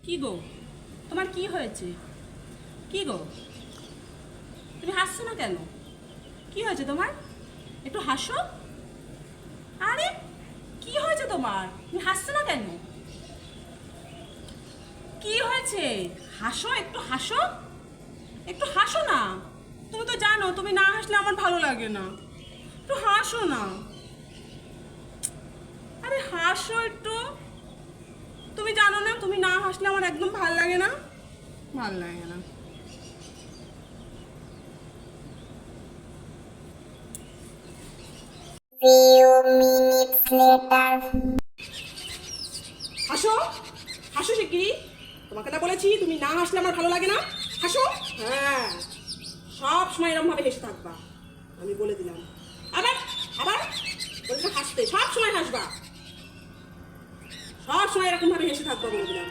কি গো, তোমার কি হয়েছে? কি গো, তুমি হাসছো না কেন? কি হয়েছে তোমার? একটু হাসো। আরে, কি হয়েছে তোমার? তুমি হাসছো না কেন? কি হয়েছে? হাসো, একটু হাসো। একটু হাসো না। তুমি তো জানো তুমি না হাসলে আমার ভালো লাগে না। একটু হাসো না। আরে হাসো একটু। তুমি জানো না তুমি না হাসলে আমার একদম ভালো লাগে না। ভালো লাগে না। Few minutes later. হাসো, হাসো শিগগিরি। তোমাকে না বলেছি তুমি না হাসলে আমার ভালো লাগে না। হাসো। হ্যাঁ, সব সময় এরকম ভাবে হেসে থাকবা, আমি বলে দিলাম। আবার আবার বলছে হাসতে, সব সময় হাসবা, সব সময় এরকম ভাবে হেসে থাকবা, বলে দিলাম।